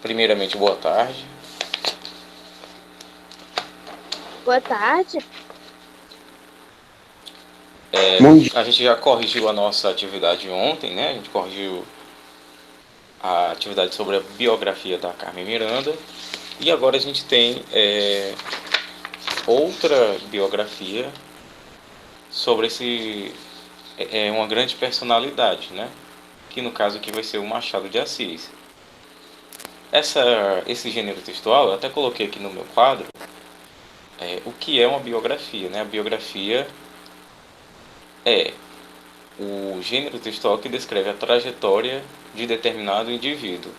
Primeiramente, boa tarde. Boa tarde. Bom dia. A gente já corrigiu a nossa atividade ontem, né? A gente corrigiu a atividade sobre a biografia da Carmen Miranda. E agora a gente tem outra biografia sobre uma grande personalidade, né? Que no caso aqui vai ser o Machado de Assis. Esse gênero textual, eu até coloquei aqui no meu quadro, o que é uma biografia, né? A biografia é o gênero textual que descreve a trajetória de determinado indivíduo,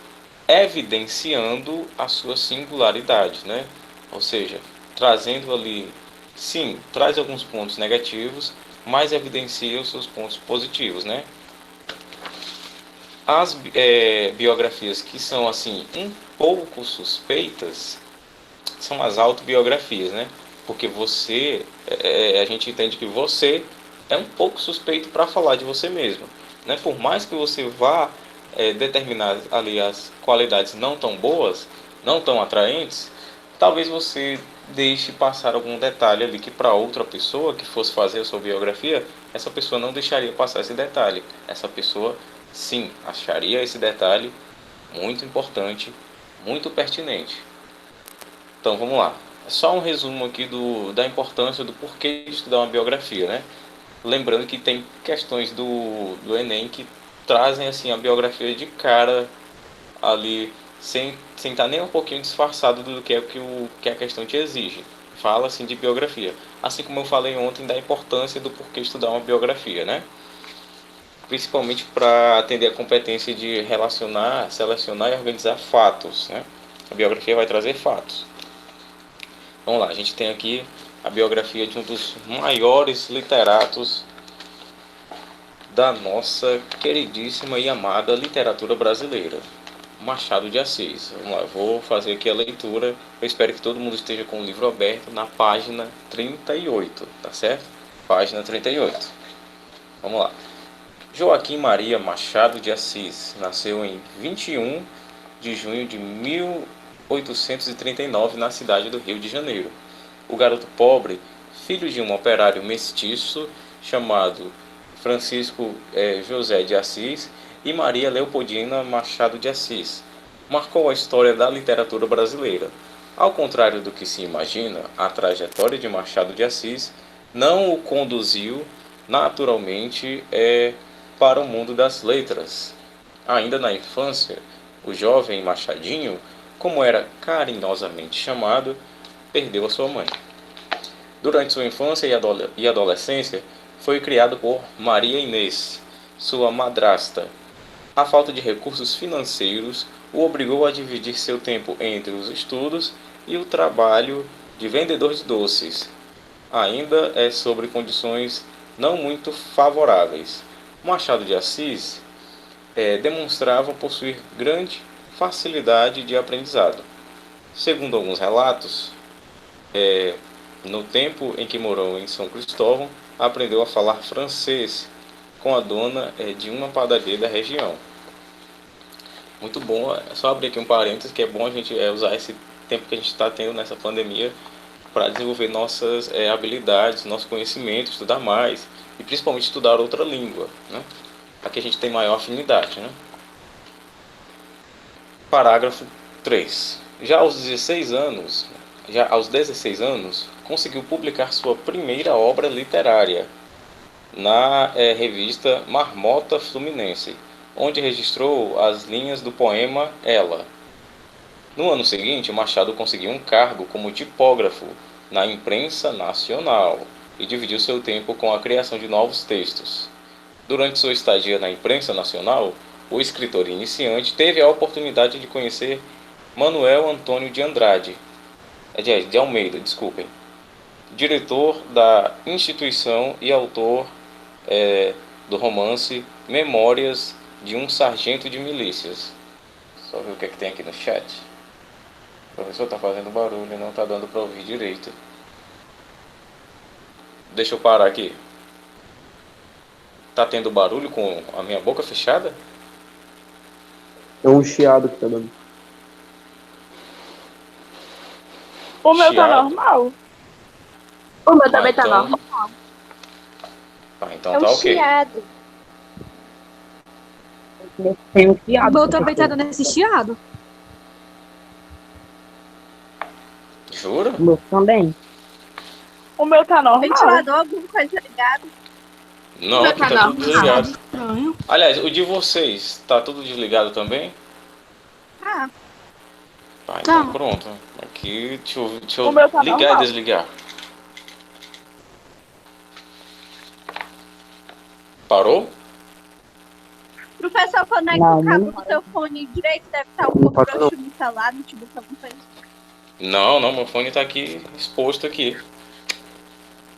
evidenciando a sua singularidade, né? Ou seja, trazendo ali, sim, traz alguns pontos negativos, mas evidencia os seus pontos positivos, né? As biografias que são assim um pouco suspeitas são as autobiografias, né? Porque a gente entende que você é um pouco suspeito para falar de você mesmo, né? Por mais que você vá determinar ali as qualidades não tão boas, não tão atraentes, talvez você deixe passar algum detalhe ali que para outra pessoa que fosse fazer a sua biografia, essa pessoa não deixaria passar esse detalhe. Essa pessoa, sim, acharia esse detalhe muito importante, muito pertinente. Então vamos lá. É só um resumo aqui da importância do porquê de estudar uma biografia, né? Lembrando que tem questões do Enem que trazem assim a biografia de cara ali, sem estar nem um pouquinho disfarçado do que a questão te exige. Fala assim de biografia. Assim como eu falei ontem da importância do porquê estudar uma biografia, né? Principalmente para atender a competência de relacionar, selecionar e organizar fatos, né? A biografia vai trazer fatos. Vamos lá, a gente tem aqui a biografia de um dos maiores literatos da nossa queridíssima e amada literatura brasileira, Machado de Assis. Vamos lá, eu vou fazer aqui a leitura. Eu espero que todo mundo esteja com o livro aberto na página 38, tá certo? Página 38. Vamos lá. Joaquim Maria Machado de Assis nasceu em 21 de junho de 1839 na cidade do Rio de Janeiro. O garoto pobre, filho de um operário mestiço chamado Francisco José de Assis e Maria Leopoldina Machado de Assis, marcou a história da literatura brasileira. Ao contrário do que se imagina, a trajetória de Machado de Assis não o conduziu naturalmente para o mundo das letras. Ainda na infância, o jovem Machadinho, como era carinhosamente chamado, perdeu a sua mãe. Durante sua infância e adolescência, foi criado por Maria Inês, sua madrasta. A falta de recursos financeiros o obrigou a dividir seu tempo entre os estudos e o trabalho de vendedor de doces. Ainda é sobre condições não muito favoráveis. Machado de Assis demonstrava possuir grande facilidade de aprendizado. Segundo alguns relatos, no tempo em que morou em São Cristóvão, aprendeu a falar francês com a dona de uma padaria da região. Muito bom, é só abrir aqui um parênteses que é bom a gente usar esse tempo que a gente está tendo nessa pandemia para desenvolver nossas habilidades, nosso conhecimento, estudar mais e principalmente estudar outra língua, né? Aqui a gente tem maior afinidade, né? Parágrafo 3. Já aos 16 anos, conseguiu publicar sua primeira obra literária na revista Marmota Fluminense, onde registrou as linhas do poema Ela. No ano seguinte, Machado conseguiu um cargo como tipógrafo na imprensa nacional e dividiu seu tempo com a criação de novos textos. Durante sua estadia na imprensa nacional, o escritor iniciante teve a oportunidade de conhecer Manuel Antônio de Andrade, de Almeida, desculpem, diretor da instituição e autor do romance Memórias de um Sargento de Milícias. Só ver o que é que tem aqui no chat. O professor está fazendo barulho e não está dando para ouvir direito. Deixa eu parar aqui. Tá tendo barulho com a minha boca fechada? É um chiado que tá dando. O meu tá Chiado. normal. O meu também tá normal. Então É um tá ok. chiado. Tem um O fiado. meu também tá dando esse chiado. Jura? O meu também. O meu tá normal. Ventilador, alguma coisa ligada. Não, meu aqui tá tá tudo normal. desligado. Estranho. Aliás, o de vocês, tá tudo desligado também? Ah, Tá, então Tá. pronto. Aqui, deixa O eu meu tá ligar normal. e desligar. Parou? professor, conecta Não, o cabo não do teu fone direito, deve estar um Não pouco pode não. frouxo no celular, notebook, alguma coisa. Não, meu fone tá aqui, exposto aqui.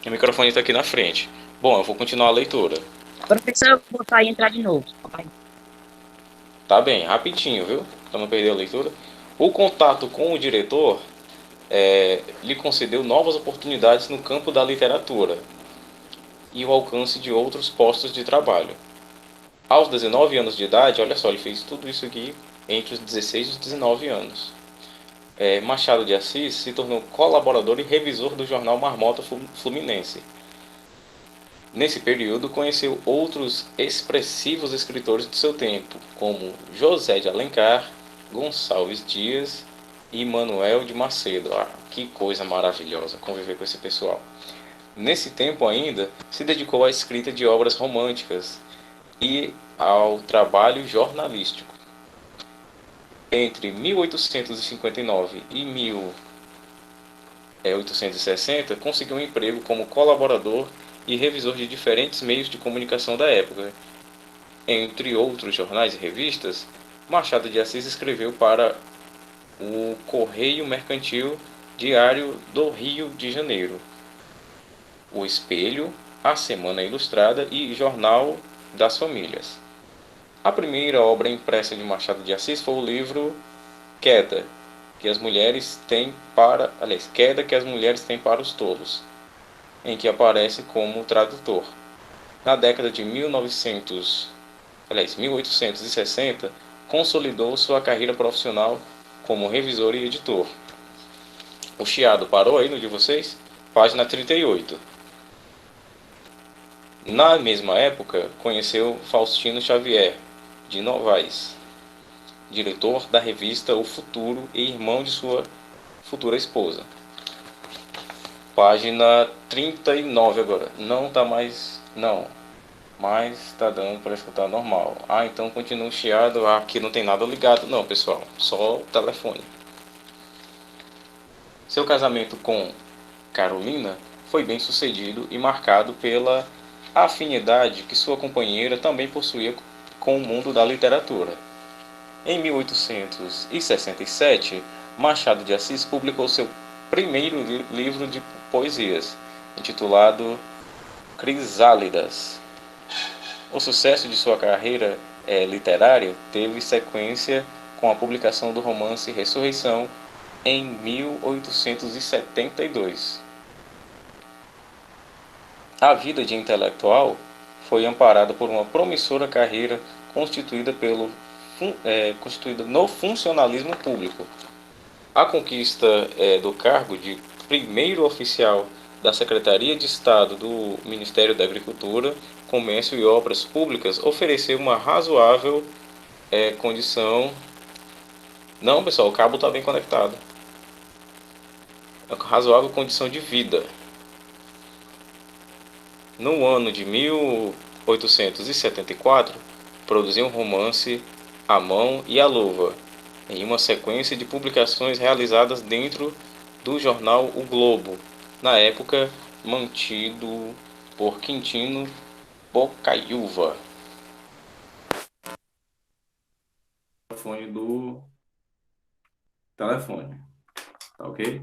O microfone tá aqui na frente. Bom, eu vou continuar a leitura. Professor, eu vou botar e entrar de novo. Tá bem, rapidinho, viu? Pra não perder a leitura. O contato com o diretor lhe concedeu novas oportunidades no campo da literatura e o alcance de outros postos de trabalho. Aos 19 anos de idade, olha só, ele fez tudo isso aqui entre os 16 e os 19 anos. Machado de Assis se tornou colaborador e revisor do jornal Marmota Fluminense. Nesse período, conheceu outros expressivos escritores de seu tempo, como José de Alencar, Gonçalves Dias e Manuel de Macedo. Ah, que coisa maravilhosa conviver com esse pessoal. Nesse tempo ainda, se dedicou à escrita de obras românticas e ao trabalho jornalístico. Entre 1859 e 1860, conseguiu um emprego como colaborador e revisor de diferentes meios de comunicação da época. Entre outros jornais e revistas, Machado de Assis escreveu para o Correio Mercantil Diário do Rio de Janeiro, O Espelho, A Semana Ilustrada e Jornal das Famílias. A primeira obra impressa de Machado de Assis foi o livro Queda que as mulheres têm para os tolos, em que aparece como tradutor. Na década de 1860, consolidou sua carreira profissional como revisor e editor. O chiado parou aí no de vocês? Página 38. Na mesma época, conheceu Faustino Xavier, de Novaes, diretor da revista O Futuro e irmão de sua futura esposa. Página 39 agora. Não tá mais... Não. Mas tá dando para escutar normal. Ah, então continua chiado. Ah, aqui não tem nada ligado. Não, pessoal. Só o telefone. Seu casamento com Carolina foi bem sucedido e marcado pela afinidade que sua companheira também possuía com o mundo da literatura. Em 1867, Machado de Assis publicou seu primeiro livro de poesias, intitulado Crisálidas. O sucesso de sua carreira literária teve sequência com a publicação do romance Ressurreição em 1872. A vida de intelectual foi amparada por uma promissora carreira constituída no funcionalismo público. A conquista do cargo de primeiro oficial da Secretaria de Estado do Ministério da Agricultura, Comércio e Obras Públicas ofereceu uma razoável condição... Não, pessoal, o cabo está bem conectado. Razoável condição de vida. No ano de 1874, produziu um romance A Mão e a Luva, em uma sequência de publicações realizadas dentro do jornal O Globo, na época mantido por Quintino Bocaiúva. Telefone do telefone, tá ok?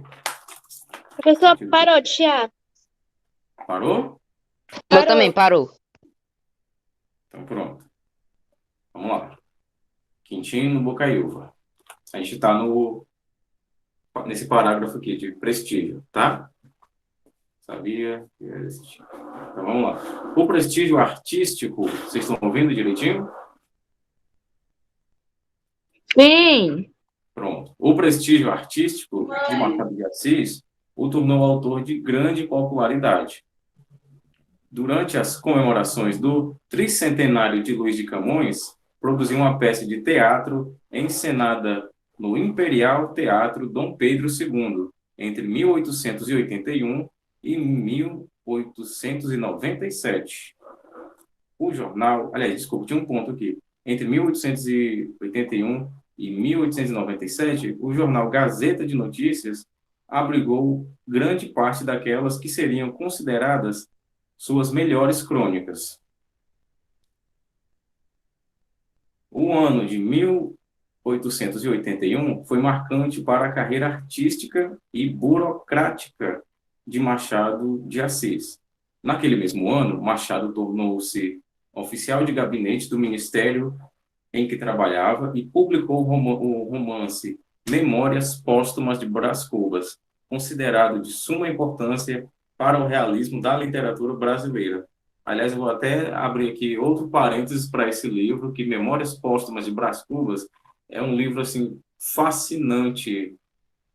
Professor, parou de chiar. Parou? Eu também, parou. Então pronto. Vamos lá. Quintino Bocaiúva. A gente está nesse parágrafo aqui de prestígio, tá? Sabia que existia. Então vamos lá. O prestígio artístico, vocês estão ouvindo direitinho? Sim. Pronto. O prestígio artístico de Machado de Assis o tornou autor de grande popularidade. Durante as comemorações do tricentenário de Luís de Camões, produziu uma peça de teatro encenada no Imperial Teatro Dom Pedro II, entre 1881 e 1897. O jornal, aliás, desculpa, tinha um ponto aqui. Entre 1881 e 1897, o jornal Gazeta de Notícias abrigou grande parte daquelas que seriam consideradas suas melhores crônicas. O ano de 1881 foi marcante para a carreira artística e burocrática de Machado de Assis. Naquele mesmo ano, Machado tornou-se oficial de gabinete do ministério em que trabalhava e publicou o romance Memórias Póstumas de Brás Cubas, considerado de suma importância para o realismo da literatura brasileira. Aliás, eu vou até abrir aqui outro parênteses para esse livro, que Memórias Póstumas de Brás Cubas é um livro assim fascinante,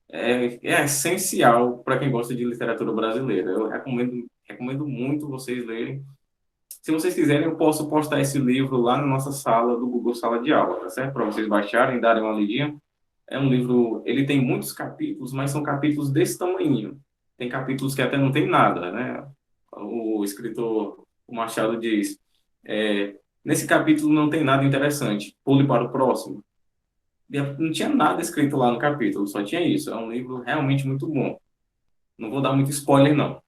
é essencial para quem gosta de literatura brasileira. Eu recomendo muito vocês lerem. Se vocês quiserem, eu posso postar esse livro lá na nossa sala do Google Sala de Aula, tá certo? Para vocês baixarem e darem uma lidinha. É um livro, ele tem muitos capítulos, mas são capítulos desse tamanho. Tem capítulos que até não tem nada, né? O escritor, o Machado diz, nesse capítulo não tem nada interessante, pule para o próximo. Não tinha nada escrito lá no capítulo, só tinha isso. É um livro realmente muito bom. Não vou dar muito spoiler, não.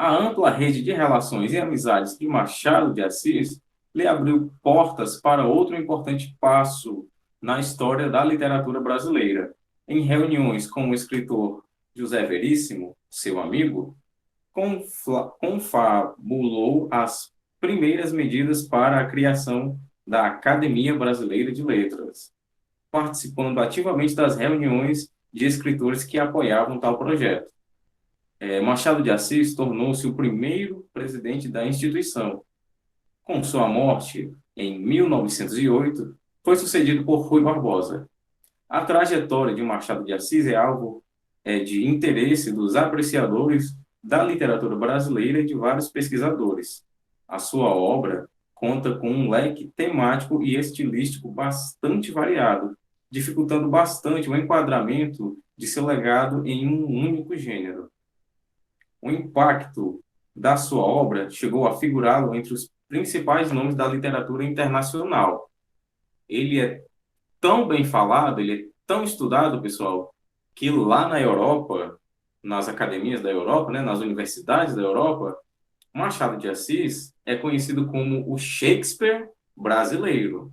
A ampla rede de relações e amizades de Machado de Assis lhe abriu portas para outro importante passo na história da literatura brasileira. Em reuniões com o escritor José Veríssimo, seu amigo, confabulou as primeiras medidas para a criação da Academia Brasileira de Letras, participando ativamente das reuniões de escritores que apoiavam tal projeto. Machado de Assis tornou-se o primeiro presidente da instituição. Com sua morte, em 1908, foi sucedido por Rui Barbosa. A trajetória de Machado de Assis é alvo de interesse dos apreciadores da literatura brasileira e de vários pesquisadores. A sua obra conta com um leque temático e estilístico bastante variado, dificultando bastante o enquadramento de seu legado em um único gênero. O impacto da sua obra chegou a figurá-lo entre os principais nomes da literatura internacional. Ele é tão bem falado, ele é tão estudado, pessoal, que lá na Europa, nas academias da Europa, né, nas universidades da Europa, Machado de Assis é conhecido como o Shakespeare brasileiro.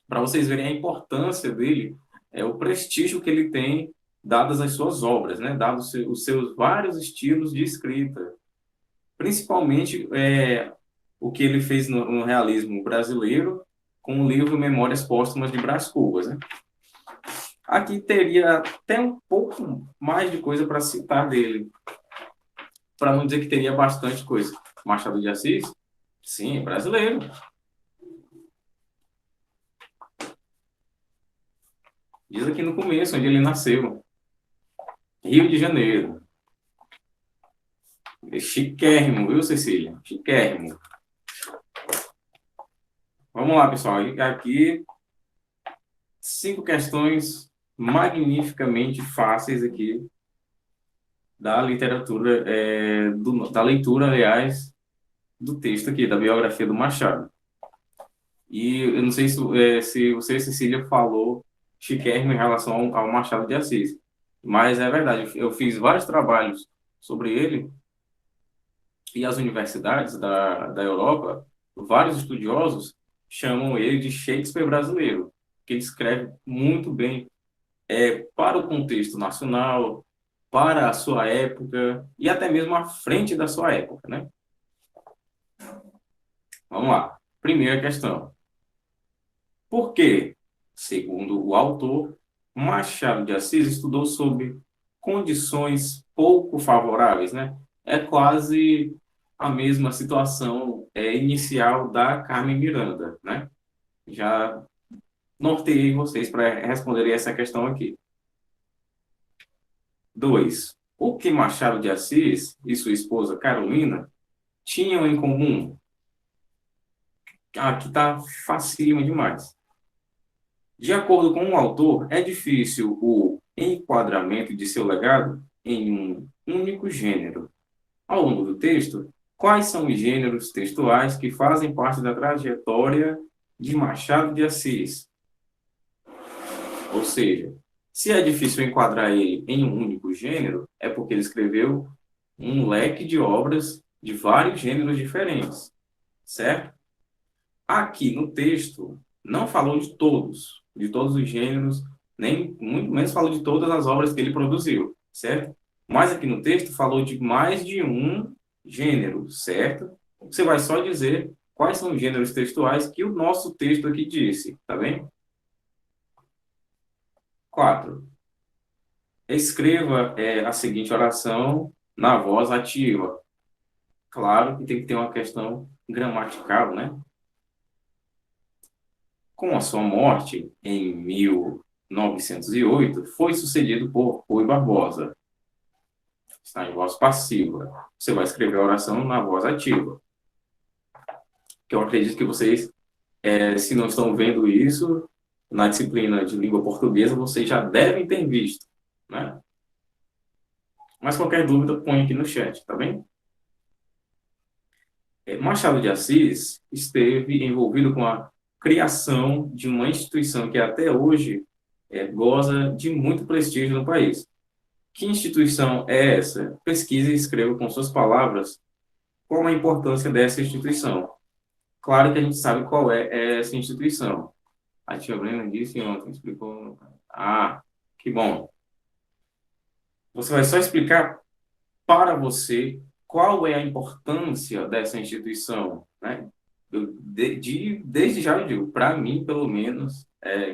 Para vocês verem a importância dele, o prestígio que ele tem dadas as suas obras, né? Dados os seus vários estilos de escrita. Principalmente o que ele fez no realismo brasileiro com o livro Memórias Póstumas de Brás Cubas, né? Aqui teria até um pouco mais de coisa para citar dele, para não dizer que teria bastante coisa. Machado de Assis, sim, é brasileiro. Diz aqui no começo, onde ele nasceu. Rio de Janeiro. Chiquérrimo, viu, Cecília? Chiquérrimo. Vamos lá, pessoal. Aqui, 5 questões magnificamente fáceis aqui da literatura, da leitura, aliás, do texto aqui, da biografia do Machado. E eu não sei se você, Cecília, falou chiquérrimo em relação ao Machado de Assis. Mas é verdade, eu fiz vários trabalhos sobre ele e as universidades da Europa, vários estudiosos chamam ele de Shakespeare brasileiro, que ele escreve muito bem para o contexto nacional, para a sua época e até mesmo à frente da sua época, né? Vamos lá. Primeira questão. Por que, segundo o autor, Machado de Assis estudou sob condições pouco favoráveis, né? É quase a mesma situação inicial da Carmen Miranda, né? Já norteei vocês para responderem essa questão aqui. 2. O que Machado de Assis e sua esposa Carolina tinham em comum? Aqui está facílimo demais. De acordo com o autor, é difícil o enquadramento de seu legado em um único gênero. Ao longo do texto, quais são os gêneros textuais que fazem parte da trajetória de Machado de Assis? Ou seja, se é difícil enquadrar ele em um único gênero, é porque ele escreveu um leque de obras de vários gêneros diferentes, certo? Aqui no texto, não falou de todos os gêneros, nem muito menos falou de todas as obras que ele produziu, certo? Mas aqui no texto falou de mais de um gênero, certo? Você vai só dizer quais são os gêneros textuais que o nosso texto aqui disse, tá bem? 4. Escreva a seguinte oração na voz ativa. Claro que tem que ter uma questão gramatical, né? Com a sua morte, em 1908, foi sucedido por Rui Barbosa. Está em voz passiva. Você vai escrever a oração na voz ativa. Que eu acredito que vocês, se não estão vendo isso, na disciplina de língua portuguesa, vocês já devem ter visto, né? Mas qualquer dúvida, põe aqui no chat, tá bem? Machado de Assis esteve envolvido com a criação de uma instituição que até hoje goza de muito prestígio no país. Que instituição é essa? Pesquise e escreva com suas palavras qual a importância dessa instituição. Claro que a gente sabe qual é essa instituição. A tia Brenda disse ontem, explicou. Ah, que bom. Você vai só explicar para você qual é a importância dessa instituição, né? Desde já eu digo, para mim, pelo menos,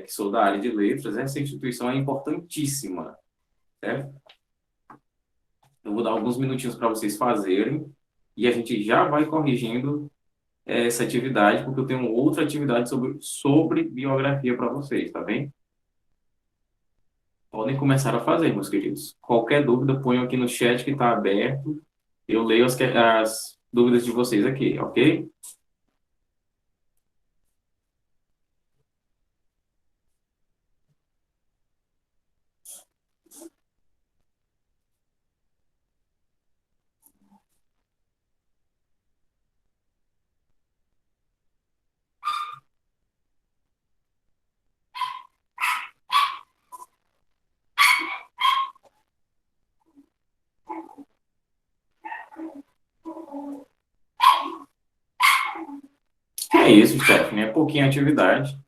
que sou da área de letras, essa instituição é importantíssima, certo? Eu vou dar alguns minutinhos para vocês fazerem e a gente já vai corrigindo essa atividade, porque eu tenho outra atividade sobre biografia para vocês, tá bem? Podem começar a fazer, meus queridos. Qualquer dúvida, ponham aqui no chat que está aberto. Eu leio as dúvidas de vocês aqui, ok? É isso, Stephanie. É pouquinha atividade.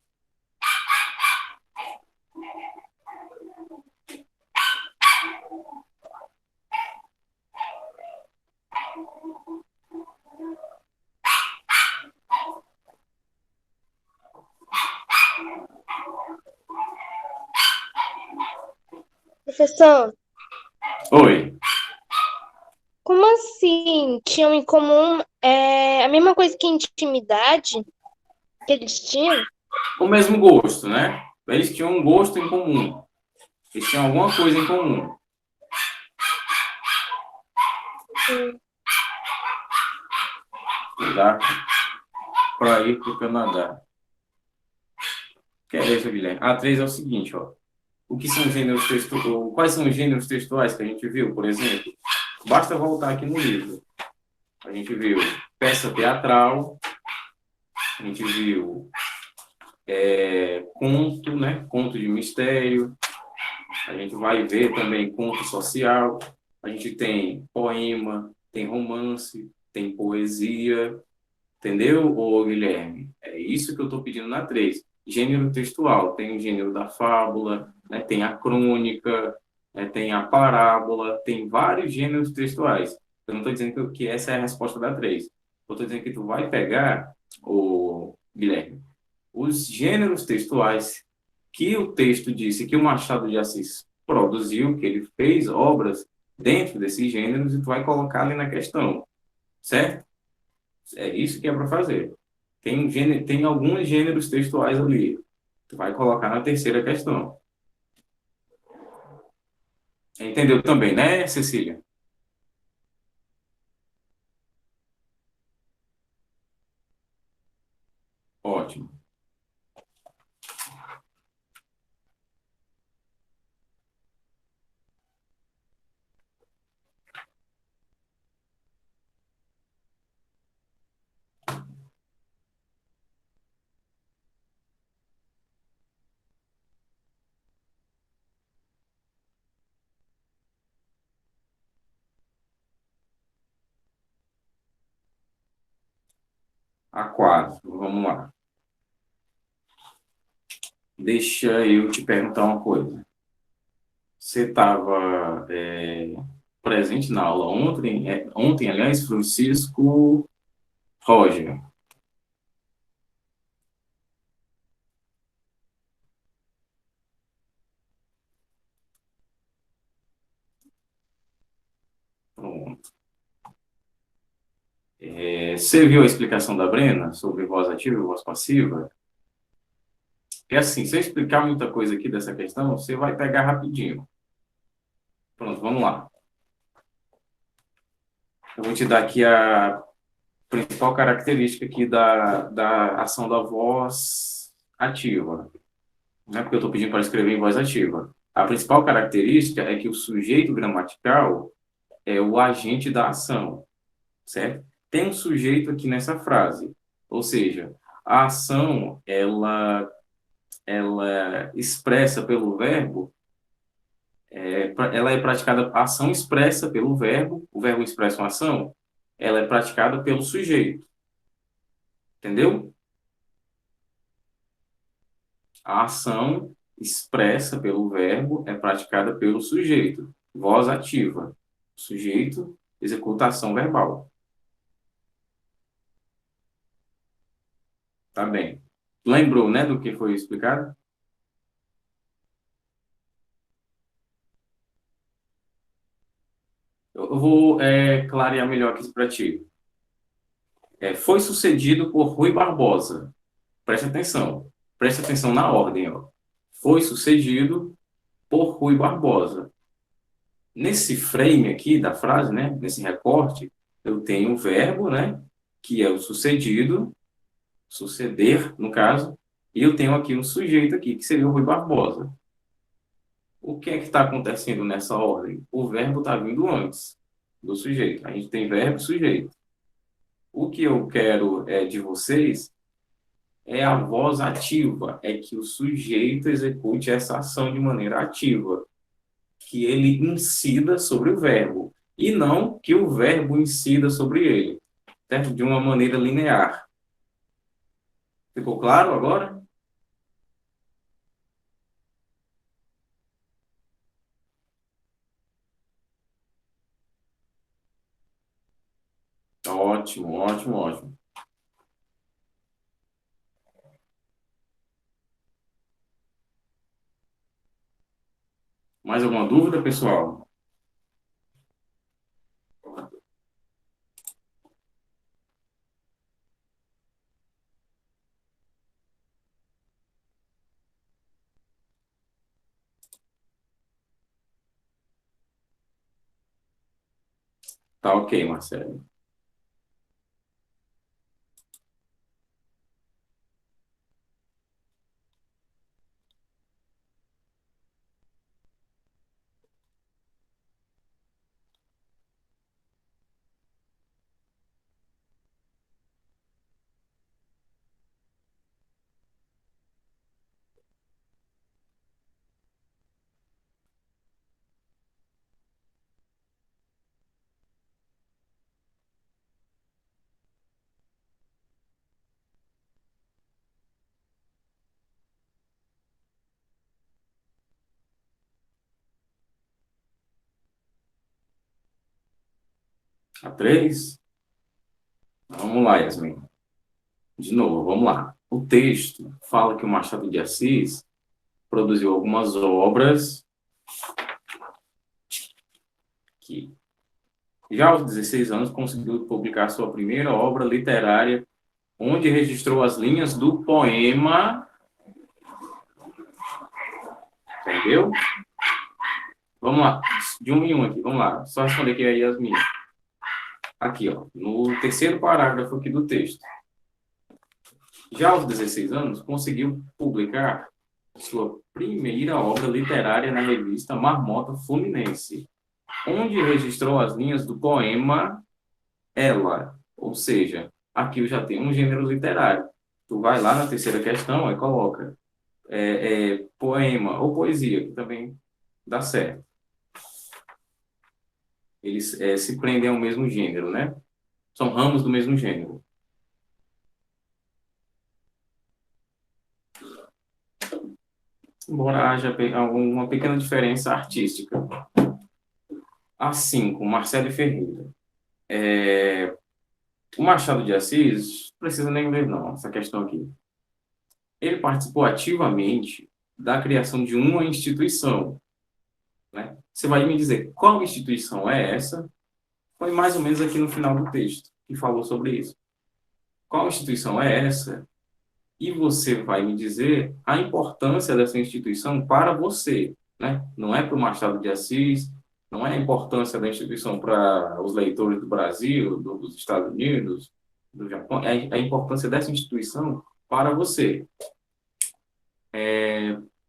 Professor, Oi. como assim tinham em comum a mesma coisa que intimidade que eles tinham? O mesmo gosto, né? Eles tinham um gosto em comum. Eles tinham alguma coisa em comum. Dá para ir para o Canadá. Que é isso, Guilherme? A3 é o seguinte, ó. O que são gêneros textuais? Quais são os gêneros textuais que a gente viu, por exemplo? Basta voltar aqui no livro. A gente viu peça teatral, a gente viu conto, né? Conto de mistério. A gente vai ver também conto social. A gente tem poema, tem romance, tem poesia. Entendeu, ô Guilherme? É isso que eu estou pedindo na 3. Gênero textual. Tem o gênero da fábula, né? Tem a crônica, tem a parábola, tem vários gêneros textuais. Eu não estou dizendo que essa é a resposta da 3. Eu estou dizendo que tu vai pegar, ô Guilherme, os gêneros textuais que o texto disse que o Machado de Assis produziu, que ele fez obras dentro desses gêneros, e tu vai colocar ali na questão, certo? É isso que é para fazer. Tem alguns gêneros textuais ali. Tu vai colocar na terceira questão. Entendeu também, né, Cecília? Ótimo. A 4. Vamos lá. Deixa eu te perguntar uma coisa. Você estava presente na aula ontem? Ontem, aliás, Francisco Roger. Pronto. Você viu a explicação da Brena sobre voz ativa e voz passiva? É assim, se eu explicar muita coisa aqui dessa questão, você vai pegar rapidinho. Pronto, vamos lá. Eu vou te dar aqui a principal característica aqui da ação da voz ativa. Não é porque eu estou pedindo para escrever em voz ativa. A principal característica é que o sujeito gramatical é o agente da ação, certo? Tem um sujeito aqui nessa frase, ou seja, a ação, ela expressa pelo verbo, ela é praticada, a ação expressa pelo verbo, o verbo expressa uma ação, ela é praticada pelo sujeito, entendeu? A ação expressa pelo verbo é praticada pelo sujeito, voz ativa, sujeito, executa a ação verbal. Tá bem. Lembrou, né, do que foi explicado? Eu vou clarear melhor aqui para ti. Foi sucedido por Rui Barbosa. Preste atenção. Preste atenção na ordem, ó. Foi sucedido por Rui Barbosa. Nesse frame aqui da frase, né, nesse recorte, eu tenho o verbo, né, que é o sucedido, suceder, no caso, e eu tenho aqui um sujeito aqui, que seria o Rui Barbosa. O que é que está acontecendo nessa ordem? O verbo está vindo antes do sujeito. A gente tem verbo e sujeito. O que eu quero de vocês é a voz ativa, é que o sujeito execute essa ação de maneira ativa, que ele incida sobre o verbo, e não que o verbo incida sobre ele, certo? De uma maneira linear. Ficou claro agora? Ótimo, ótimo, ótimo. Mais alguma dúvida, pessoal? Tá ok, Marcelo. A 3? Vamos lá, Yasmin. De novo, vamos lá. O texto fala que o Machado de Assis produziu algumas obras que, já aos 16 anos, conseguiu publicar sua primeira obra literária, onde registrou as linhas do poema Entendeu? Vamos lá. De um em um aqui. Vamos lá. Só responder aqui a Yasmin. Aqui, ó. No terceiro parágrafo aqui do texto. Já aos 16 anos, conseguiu publicar sua primeira obra literária na revista Marmota Fluminense, onde registrou as linhas do poema Ela. Ou seja, aqui eu já tenho um gênero literário. Tu vai lá na terceira questão e coloca poema ou poesia, que também dá certo. Eles se prendem ao mesmo gênero, né? São ramos do mesmo gênero. Embora haja alguma pequena diferença artística. Assim, com Marcelo Ferreira. O Machado de Assis, não precisa nem ler, não, essa questão aqui. Ele participou ativamente da criação de uma instituição, né? Você vai me dizer qual instituição é essa? Foi mais ou menos aqui no final do texto que falou sobre isso. Qual instituição é essa? E você vai me dizer a importância dessa instituição para você, né? Não é para o Machado de Assis, não é a importância da instituição para os leitores do Brasil, dos Estados Unidos, do Japão, é a importância dessa instituição para você.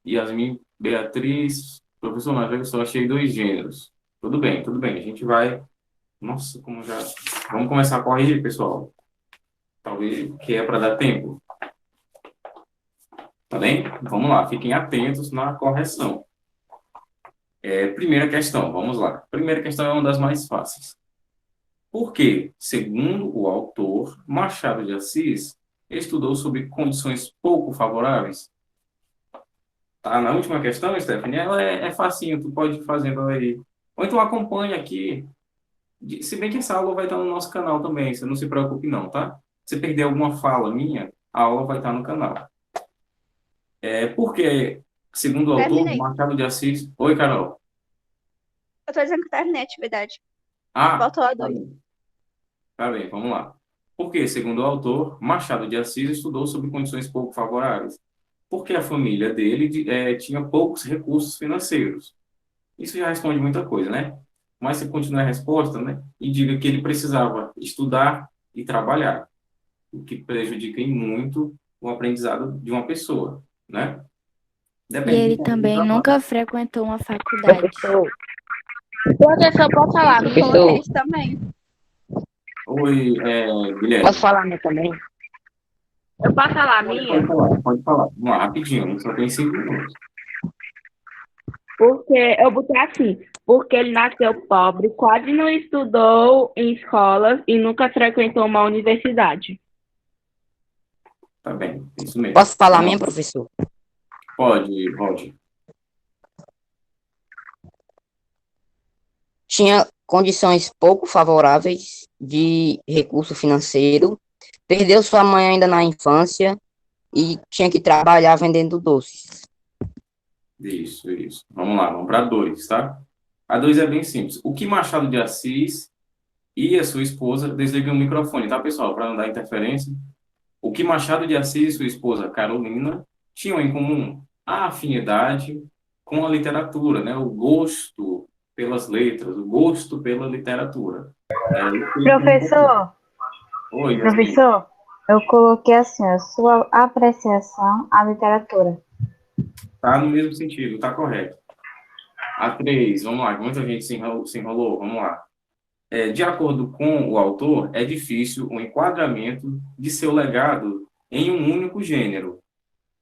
Yasmin, Beatriz, professor, mas eu só achei 2 gêneros. Tudo bem, a gente vai... Nossa, como já... Vamos começar a corrigir, pessoal. Talvez que é para dar tempo. Tá bem? Vamos lá, fiquem atentos na correção. Primeira questão, vamos lá. Primeira questão é uma das mais fáceis. Por que, segundo o autor, Machado de Assis estudou sob condições pouco favoráveis? Tá na última questão, Stephanie, ela é facinho, tu pode ir fazendo aí. Ou então acompanha aqui. Se bem que essa aula vai estar no nosso canal também, você não se preocupe não, tá? Se perder alguma fala minha, a aula vai estar no canal. Porque, segundo o autor, Terminei. Machado de Assis... Oi, Carol. Eu tô dizendo que terminei a atividade. Ah, Faltou a tá 2. bem. Tá bem, vamos lá. Porque, segundo o autor, Machado de Assis estudou sob condições pouco favoráveis. Porque a família dele tinha poucos recursos financeiros. Isso já responde muita coisa, né? Mas você continua a resposta, né? E diga que ele precisava estudar e trabalhar, o que prejudica em muito o aprendizado de uma pessoa, né? E Depende ele do também trabalho. nunca frequentou uma faculdade. Professor, Professor, pode falar, me Professor. coloquei isso também. Oi, Guilherme. posso falar minha também? Eu posso falar a minha? Pode falar. Vamos lá, rapidinho, só tem 5 minutos. Porque eu botei assim, porque ele nasceu pobre, quase não estudou em escolas e nunca frequentou uma universidade. Tá bem, isso mesmo. Posso falar minha, professor? Pode. Tinha condições pouco favoráveis de recurso financeiro, perdeu sua mãe ainda na infância e tinha que trabalhar vendendo doces. Isso. Vamos lá, vamos para 2, tá? A 2 é bem simples. O que Machado de Assis e a sua esposa... Desliga o microfone, tá, pessoal? Para não dar interferência. O que Machado de Assis e sua esposa Carolina tinham em comum? A afinidade com a literatura, né? O gosto pelas letras, o gosto pela literatura. Professor, Oi, Yasmin. professor, eu coloquei assim, a sua apreciação à literatura. Tá no mesmo sentido, tá correto. A 3, vamos lá, muita gente se enrolou, vamos lá. De acordo com o autor, é difícil o enquadramento de seu legado em um único gênero.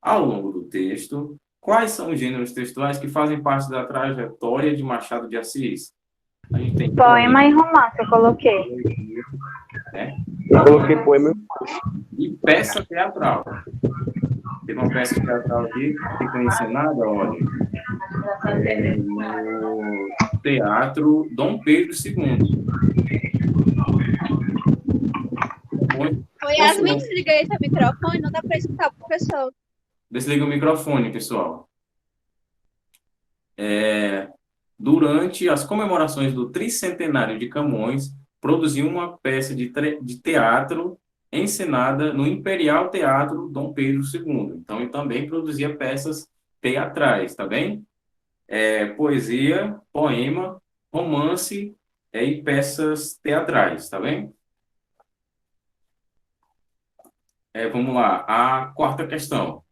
Ao longo do texto, quais são os gêneros textuais que fazem parte da trajetória de Machado de Assis? A gente tem Poema e romance, eu coloquei. né? Eu coloquei poema. E peça teatral. Tem uma peça teatral aqui que foi encenada, olha, no Teatro Dom Pedro II. Oi, Yasmin, desliga aí seu microfone, não dá para escutar o professor. Desliga o microfone, pessoal. Durante as comemorações do tricentenário de Camões, produziu uma peça de teatro encenada no Imperial Teatro Dom Pedro II. Então, ele também produzia peças teatrais, tá bem? poesia, poema, romance e peças teatrais, tá bem? Vamos lá, a quarta questão.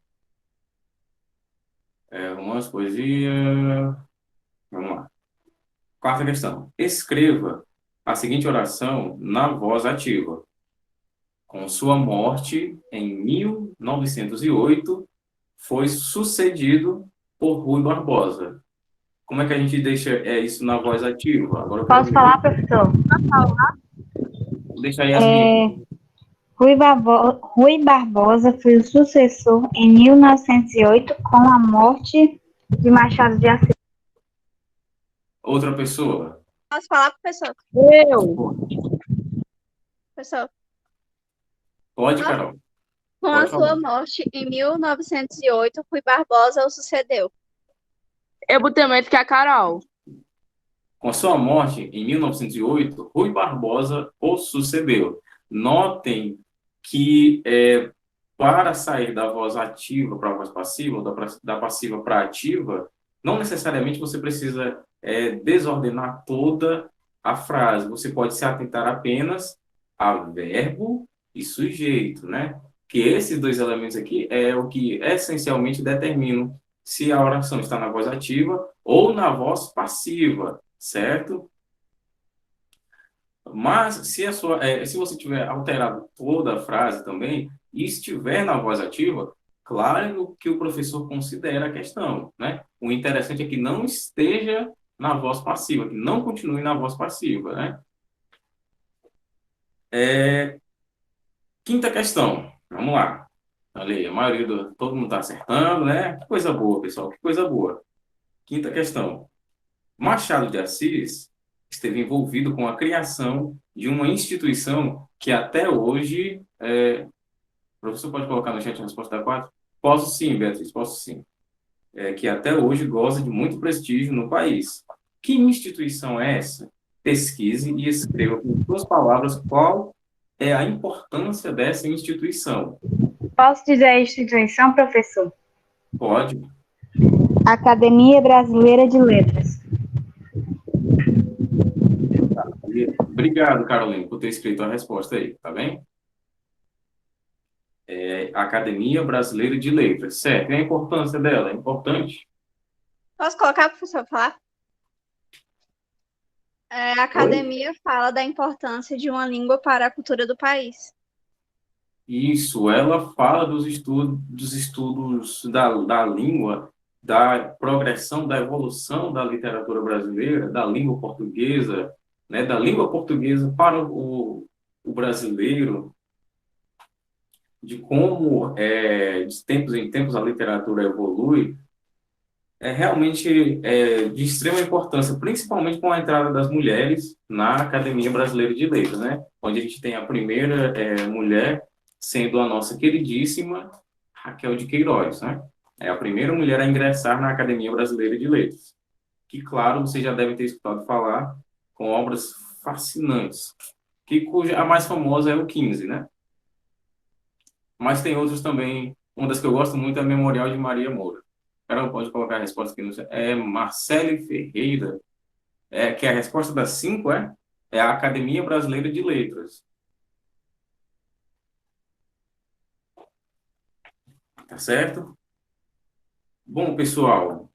Romance, poesia. Vamos lá. Quarta questão. Escreva a seguinte oração na voz ativa. Com sua morte em 1908, foi sucedido por Rui Barbosa. Como é que a gente deixa isso na voz ativa? Agora eu quero Posso falar, professor? deixar aí assim. Rui Barbosa foi o sucessor em 1908 com a morte de Machado de Assis. Outra pessoa. Posso falar, professor? Professor, Pode, Carol. com a sua morte em 1908, Rui Barbosa o sucedeu. Eu botei mais que a Carol. Com a sua morte em 1908, Rui Barbosa o sucedeu. Notem que para sair da voz ativa para a voz passiva, ou da passiva para a ativa, não necessariamente você precisa desordenar toda a frase. Você pode se atentar apenas a verbo e sujeito, né? Que esses dois elementos aqui é o que essencialmente determinam se a oração está na voz ativa ou na voz passiva, certo? Mas se você tiver alterado toda a frase também e estiver na voz ativa, claro que o professor considera a questão, né? O interessante é que não esteja na voz passiva, que não continue na voz passiva, né? Quinta questão, vamos lá. Olha aí, todo mundo está acertando, né? Que coisa boa, pessoal, que coisa boa. Quinta questão. Machado de Assis esteve envolvido com a criação de uma instituição que até hoje... O professor pode colocar no chat a resposta da 4? Posso sim, Beatriz, posso sim. Que até hoje goza de muito prestígio no país. Que instituição é essa? Pesquise e escreva com suas palavras qual é a importância dessa instituição. Posso dizer a instituição, professor? Pode. Academia Brasileira de Letras. Obrigado, Carolina, por ter escrito a resposta aí, tá bem? Academia Brasileira de Letras, certo? E a importância dela? É importante? Posso colocar, professor, falar? A academia fala da importância de uma língua para a cultura do país. Isso, ela fala dos estudos da língua, da progressão, da evolução da literatura brasileira, da língua portuguesa, né, da língua portuguesa para o brasileiro, de como, de tempos em tempos, a literatura evolui, realmente de extrema importância, principalmente com a entrada das mulheres na Academia Brasileira de Letras, né? Onde a gente tem a primeira mulher sendo a nossa queridíssima Raquel de Queiroz, né? É a primeira mulher a ingressar na Academia Brasileira de Letras, que, claro, vocês já devem ter escutado falar, com obras fascinantes, a mais famosa é o 15, né? Mas tem outros também, uma das que eu gosto muito é a Memorial de Maria Moura. Carol, pode colocar a resposta aqui no chat. Marcele Ferreira, que é a resposta das 5, é a Academia Brasileira de Letras. Tá certo? Bom, pessoal,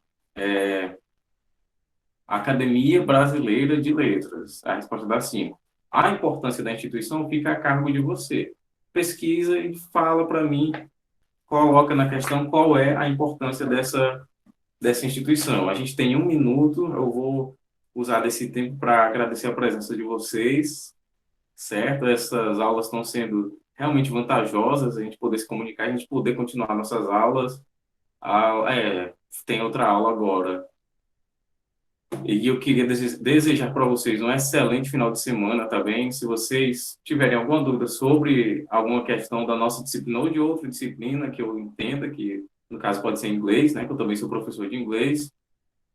Academia Brasileira de Letras, a resposta das 5. A importância da instituição fica a cargo de você. Pesquisa e fala para mim, coloca na questão qual é a importância dessa instituição. A gente tem 1 minuto, eu vou usar desse tempo para agradecer a presença de vocês, certo? Essas aulas estão sendo realmente vantajosas, a gente poder se comunicar, a gente poder continuar nossas aulas. Tem outra aula agora. E eu queria desejar para vocês um excelente final de semana, tá bem? Se vocês tiverem alguma dúvida sobre alguma questão da nossa disciplina ou de outra disciplina que eu entenda, que no caso pode ser inglês, né? Que eu também sou professor de inglês.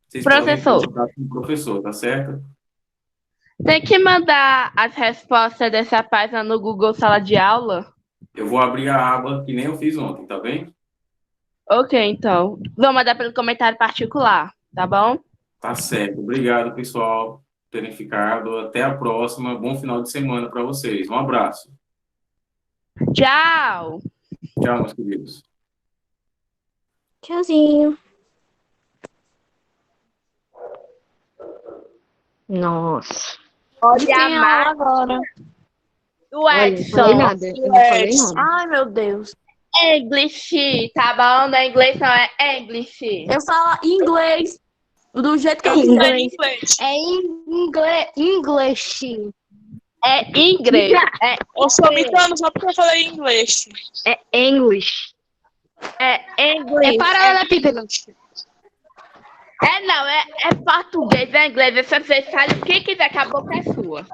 Vocês Professor. podem contatar com o professor, tá certo? Tem que mandar as respostas dessa página no Google Sala de Aula? Eu vou abrir a aba que nem eu fiz ontem, tá bem? Ok, então. Vou mandar pelo comentário particular, tá bom? Tá certo. Obrigado, pessoal, por terem ficado. Até a próxima. Bom final de semana para vocês. Um abraço. Tchau! Tchau, meus queridos. Tchauzinho. Nossa. Olha a Tem aula agora. O Olha, não falei Edson. nada. Eu não falei nada. Ai, meu Deus. English, tá bom? Não é inglês, não é English. Eu falo inglês do jeito que eu Inglês. É inglês. English. É inglês. Eu sou mitando só porque eu falei inglês. É English. É inglês. É paralelepípedo. Não, é português, é inglês. Você fale o que quiser, que a boca é sua.